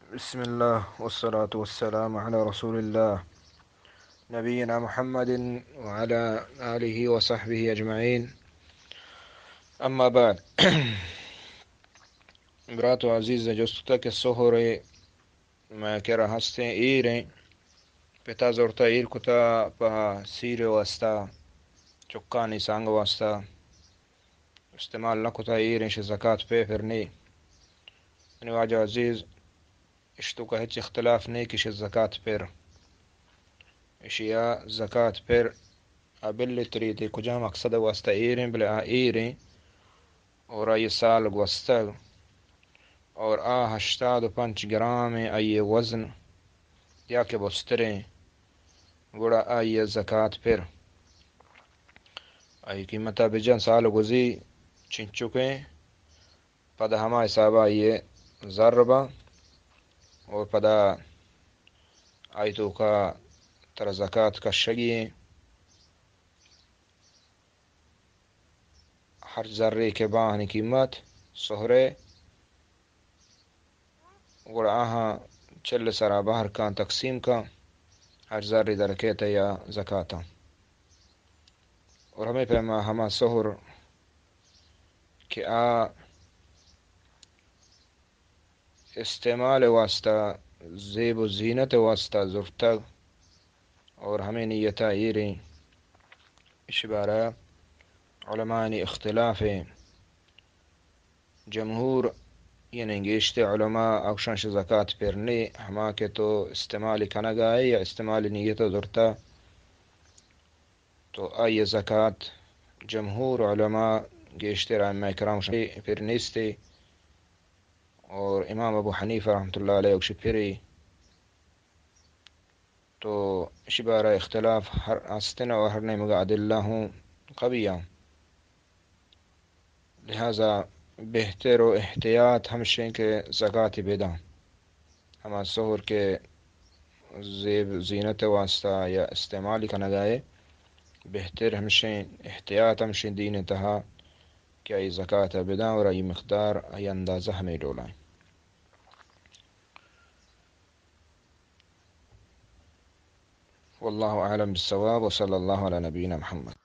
بسم الله والصلاة والسلام على رسول الله نبينا محمد وعلى آله وصحبه أجمعين. أما بعد براتو عزیز جستتا که سهر ما کرا هستیں ایریں پتا زورتا ایر کتا پا سیر واسطا چکانی سانگ واسطا استعمال نکتا ایریں ش زکاة پہ پھرنی یعنی واجہ عزیز اشتو کا ہچ اختلاف نہیں کش زکاة پر اشیا زکاة پر ابل تریدی کجا مقصد واسطا ایریں بلا ایریں اور آئی سال واسطا اور 85 گرام آئی وزن یا کہ بستریں گوڑا آئی زکاة پر آئی قیمتہ بجن سال گزی چن چکیں پدا ہما حسابہ آئی ضربہ اور پدا آئی تو کا تر زکاة کا شگی ہر ذرے کے باہنی قیمت سہرے گوڑا آہاں چل سرا باہر کا تقسیم کا ہر ذرے درکیتا یا زکاة اور ہمیں پیما ہما سہر کہ استعمال واسطہ زیب و زینت واسطہ زرتا اور ہمیں نیتا ایریں اشبارہ علماء نے اختلاف جمہور یعنی گیشت علماء اوشانش زکاة پرنے ہما کے تو استعمال کنگائے یا استعمال نیت زرتا تو آئی زکاة جمہور علماء گیشتر ائمہ کرام پھر نیستے اور امام ابو حنیفہ رحمۃ اللہ علیہ اکش پھری تو شبارہ اختلاف ہر آستن اور ہر نے مگا عدلہ ہوں قویہ لہذا بہتر و احتیاط ہمشیں کے زکاة بیدا ہما سہر کے زیب زینت واسطہ یا استعمال کا نگائے بہتر ہمشیں احتیاط ہمشیں دین تہا کہ ای زکاة بیدا اور ای مقدار ای اندازہ ہمیں ڈولائیں. والله أعلم بالصواب وصلى الله على نبينا محمد.